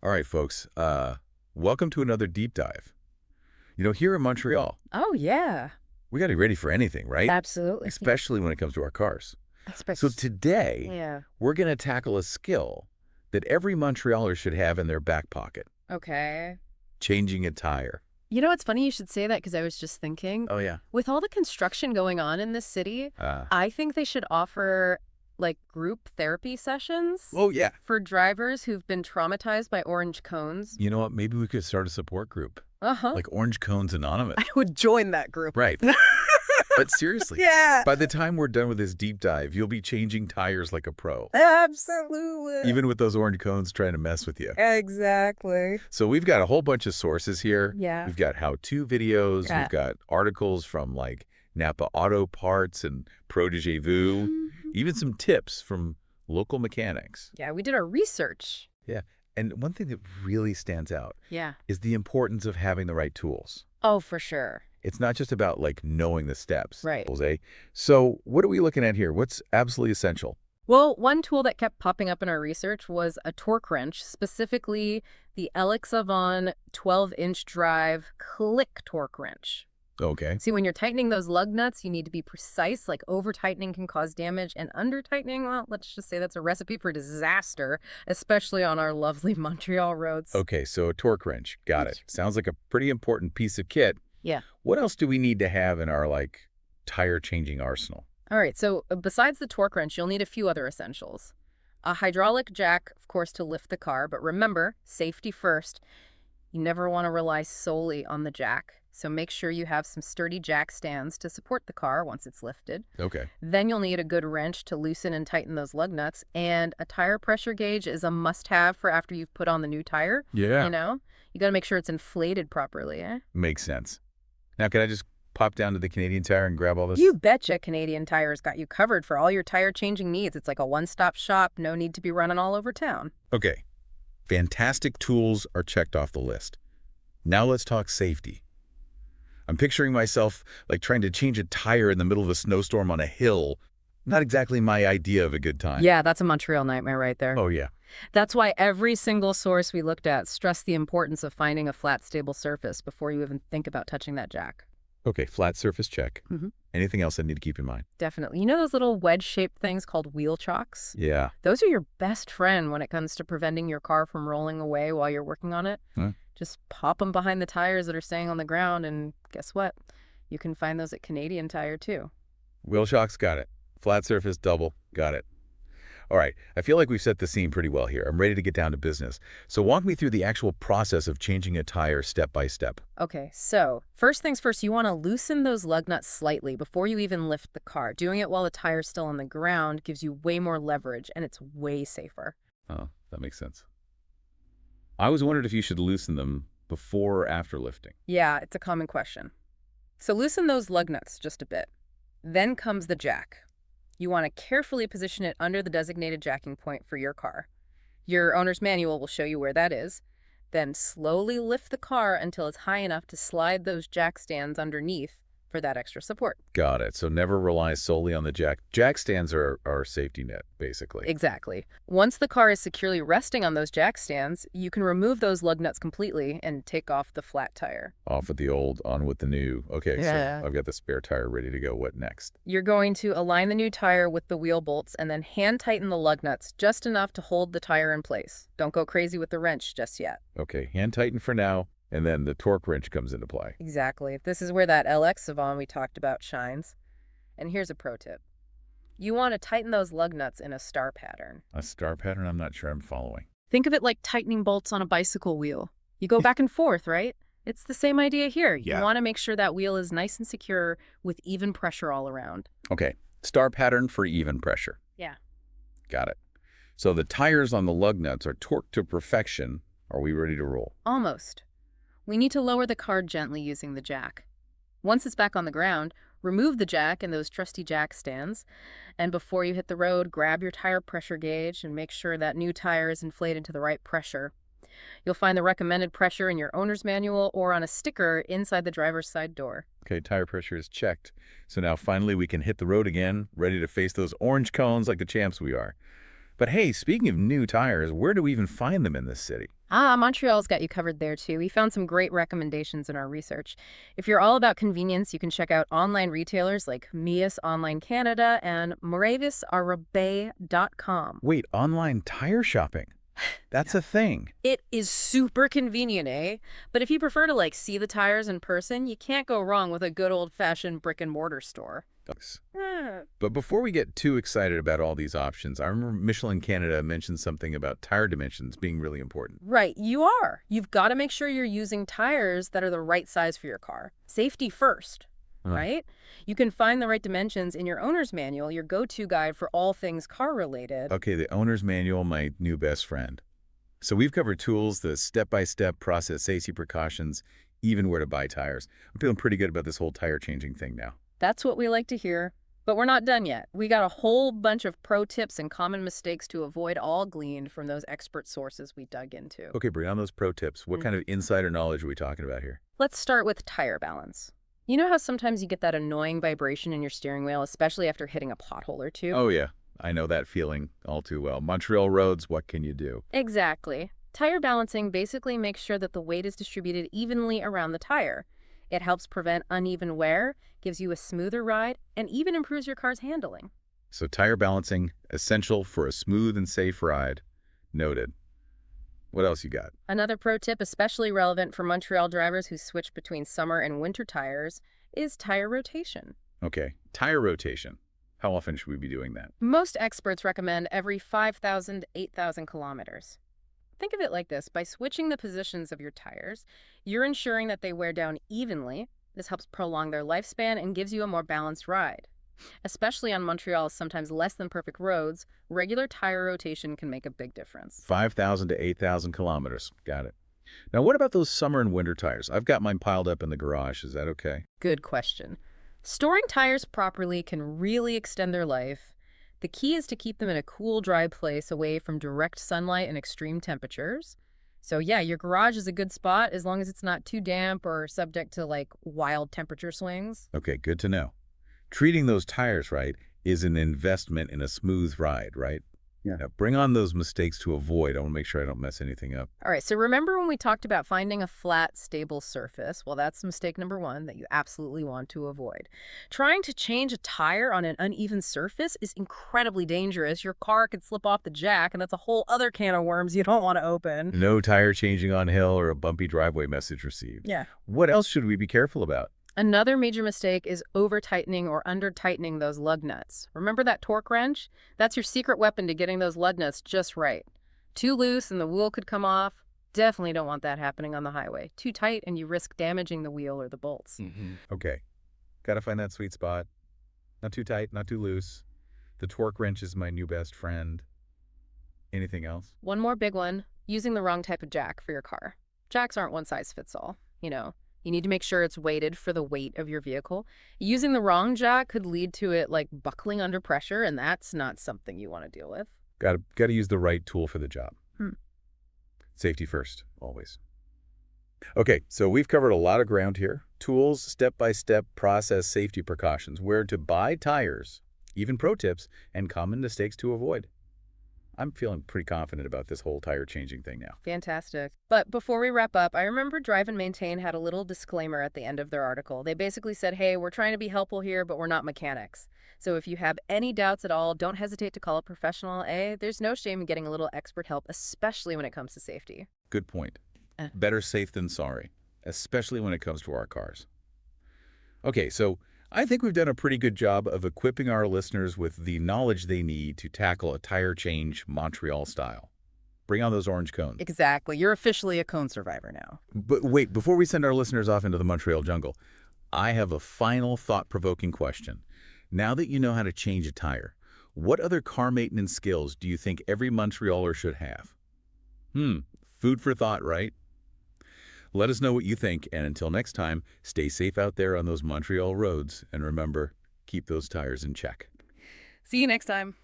All right, folks. Welcome to another deep dive. Here in Montreal, Oh, yeah. we got to be ready for anything, right? Absolutely. Especially when it comes to our cars. So Especially, today, yeah. we're going to tackle a skill that every Montrealer should have in their back pocket, Okay. changing a tire. You know, it's funny you should say that because I was just thinking, Oh, yeah. with all the construction going on in this city, Uh, I think they should offer like group therapy sessions oh, yeah. for drivers who've been traumatized by orange cones. You know what? Maybe we could start a support group, Uh-huh. like Orange Cones Anonymous. I would join that group. Right. But seriously, Yeah. by the time we're done with this deep dive, you'll be changing tires like a pro, Absolutely. even with those orange cones trying to mess with you. Exactly. So we've got a whole bunch of sources here. Yeah. We've got how-to videos. Yeah. We've got articles from like Napa Auto Parts and Protégé Vu, even some tips from local mechanics. Yeah, we did our research. Yeah. And one thing that really stands out Yeah. is the importance of having the right tools. Oh, for sure. It's not just about like knowing the steps. Right. Jose. So what are we looking at here? What's absolutely essential? Well, one tool that kept popping up in our research was a torque wrench, specifically the LEXIVON 12-inch drive click torque wrench. Okay. See, when you're tightening those lug nuts, you need to be precise. Like over-tightening can cause damage, and under-tightening, well, let's just say that's a recipe for disaster, especially on our lovely Montreal roads. Okay, so a torque wrench. Got it. Sounds like a pretty important piece of kit. Yeah. What else do we need to have in our like tire changing arsenal? All right, so besides the torque wrench, you'll need a few other essentials. A hydraulic jack, of course, to lift the car, but remember, safety first. You never want to rely solely on the jack, so make sure you have some sturdy jack stands to support the car once it's lifted. Okay. Then you'll need a good wrench to loosen and tighten those lug nuts, and a tire pressure gauge is a must-have for after you've put on the new tire. Yeah. You got to make sure it's inflated properly, eh? Makes sense. Now, can I just pop down to the Canadian Tire and grab all this? You betcha Canadian Tire's got you covered for all your tire changing needs. It's like a one-stop shop, no need to be running all over town. Okay. Fantastic tools are checked off the list. Now let's talk safety. I'm picturing myself like trying to change a tire in the middle of a snowstorm on a hill. Not exactly my idea of a good time. Yeah, that's a Montreal nightmare right there. Oh, yeah. That's why every single source we looked at stressed the importance of finding a flat, stable surface before you even think about touching that jack. Okay, flat surface check. Mhm. Anything else I need to keep in mind? Definitely. You know those little wedge-shaped things called wheel chocks? Yeah. Those are your best friend when it comes to preventing your car from rolling away while you're working on it. Huh? Just pop them behind the tires that are staying on the ground, and guess what? You can find those at Canadian Tire, too. Wheel shocks, got it. Flat surface, double, got it. All right, I feel like we've set the scene pretty well here. I'm ready to get down to business. So walk me through the actual process of changing a tire step by step. Okay, so first things first, you want to loosen those lug nuts slightly before you even lift the car. Doing it while the tire's still on the ground gives you way more leverage, and it's way safer. Oh, that makes sense. I always wondered if you should loosen them before or after lifting. Yeah, it's a common question. So loosen those lug nuts just a bit. Then comes the jack. You want to carefully position it under the designated jacking point for your car. Your owner's manual will show you where that is. Then slowly lift the car until it's high enough to slide those jack stands underneath for that extra support. Got it. So never rely solely on the jack. Jack stands are our safety net, basically. Exactly. Once the car is securely resting on those jack stands, you can remove those lug nuts completely and take off the flat tire. Off with the old, on with the new. Okay, Yeah. so I've got the spare tire ready to go. What next? You're going to align the new tire with the wheel bolts and then hand tighten the lug nuts just enough to hold the tire in place. Don't go crazy with the wrench just yet. Okay, hand tighten for now, and then the torque wrench comes into play. Exactly. This is where that LEXIVON we talked about shines. And here's a pro tip. You want to tighten those lug nuts in a star pattern. A star pattern I'm not sure I'm following. Think of it like tightening bolts on a bicycle wheel. You go back and forth, right? It's the same idea here. You Yeah. want to make sure that wheel is nice and secure with even pressure all around. Okay, star pattern for even pressure. Yeah. Got it. So the tires on the lug nuts are torqued to perfection. Are we ready to roll? Almost. We need to lower the car gently using the jack. Once it's back on the ground, remove the jack and those trusty jack stands. And before you hit the road, grab your tire pressure gauge and make sure that new tire is inflated to the right pressure. You'll find the recommended pressure in your owner's manual or on a sticker inside the driver's side door. Okay, tire pressure is checked. So now finally we can hit the road again, ready to face those orange cones like the champs we are. But hey, speaking of new tires, where do we even find them in this city? Montreal's got you covered there too. We found some great recommendations in our research. If you're all about convenience, you can check out online retailers like Mias Online Canada and moravisarabay.com. Wait, online tire shopping? That's a thing. It is super convenient, eh? But if you prefer to see the tires in person, you can't go wrong with a good old-fashioned brick and mortar store. Thanks. Hmm. But before we get too excited about all these options, I remember Michelin Canada mentioned something about tire dimensions being really important. Right, you are. You've got to make sure you're using tires that are the right size for your car. Safety first, right? You can find the right dimensions in your owner's manual, your go-to guide for all things car-related. Okay, the owner's manual, my new best friend. So we've covered tools, the step-by-step process, safety precautions, even where to buy tires. I'm feeling pretty good about this whole tire changing thing now. That's what we like to hear. But we're not done yet. We got a whole bunch of pro tips and common mistakes to avoid, all gleaned from those expert sources we dug into. Okay, Brie, on those pro tips, what kind of insider knowledge are we talking about here? Let's start with tire balance. You know how sometimes you get that annoying vibration in your steering wheel, especially after hitting a pothole or two? Oh yeah, I know that feeling all too well. Montreal roads, what can you do? Exactly. Tire balancing basically makes sure that the weight is distributed evenly around the tire. It helps prevent uneven wear, gives you a smoother ride, and even improves your car's handling. So tire balancing, essential for a smooth and safe ride. Noted. What else you got? Another pro tip, especially relevant for Montreal drivers who switch between summer and winter tires, is tire rotation. Okay, tire rotation. How often should we be doing that? Most experts recommend every 5,000 to 8,000 kilometers. Think of it like this. By switching the positions of your tires, you're ensuring that they wear down evenly. This helps prolong their lifespan and gives you a more balanced ride. Especially on Montreal's sometimes less than perfect roads, regular tire rotation can make a big difference. 5,000 to 8,000 kilometers. Got it. Now, what about those summer and winter tires? I've got mine piled up in the garage. Is that okay? Good question. Storing tires properly can really extend their life. The key is to keep them in a cool, dry place away from direct sunlight and extreme temperatures. So yeah, your garage is a good spot as long as it's not too damp or subject to wild temperature swings. Okay, good to know. Treating those tires right is an investment in a smooth ride, right? Yeah. Now, bring on those mistakes to avoid. I want to make sure I don't mess anything up. All right, so remember when we talked about finding a flat, stable surface? Well, that's mistake number one that you absolutely want to avoid. Trying to change a tire on an uneven surface is incredibly dangerous. Your car could slip off the jack, and that's a whole other can of worms you don't want to open. No tire changing on hill or a bumpy driveway message received. Yeah. What else should we be careful about? Another major mistake is over-tightening or under-tightening those lug nuts. Remember that torque wrench? That's your secret weapon to getting those lug nuts just right. Too loose and the wheel could come off. Definitely don't want that happening on the highway. Too tight and you risk damaging the wheel or the bolts. Okay. Gotta find that sweet spot. Not too tight, not too loose. The torque wrench is my new best friend. Anything else? One more big one, using the wrong type of jack for your car. Jacks aren't one size fits all, You need to make sure it's weighted for the weight of your vehicle. Using the wrong jack could lead to it buckling under pressure, and that's not something you want to deal with. Gotta use the right tool for the job. Hmm. Safety first, always. Okay, so we've covered a lot of ground here. Tools, step-by-step process, safety precautions, where to buy tires, even pro tips, and common mistakes to avoid. I'm feeling pretty confident about this whole tire changing thing now. Fantastic. But before we wrap up, I remember Drive and Maintain had a little disclaimer at the end of their article. They basically said, hey, we're trying to be helpful here, but we're not mechanics. So if you have any doubts at all, don't hesitate to call a professional. There's no shame in getting a little expert help, especially when it comes to safety. Good point. Better safe than sorry, especially when it comes to our cars. Okay, so I think we've done a pretty good job of equipping our listeners with the knowledge they need to tackle a tire change Montreal style. Bring on those orange cones. Exactly. You're officially a cone survivor now. But wait, before we send our listeners off into the Montreal jungle, I have a final thought-provoking question. Now that you know how to change a tire, what other car maintenance skills do you think every Montrealer should have? Food for thought, right? Let us know what you think, and until next time, stay safe out there on those Montreal roads, and remember, keep those tires in check. See you next time.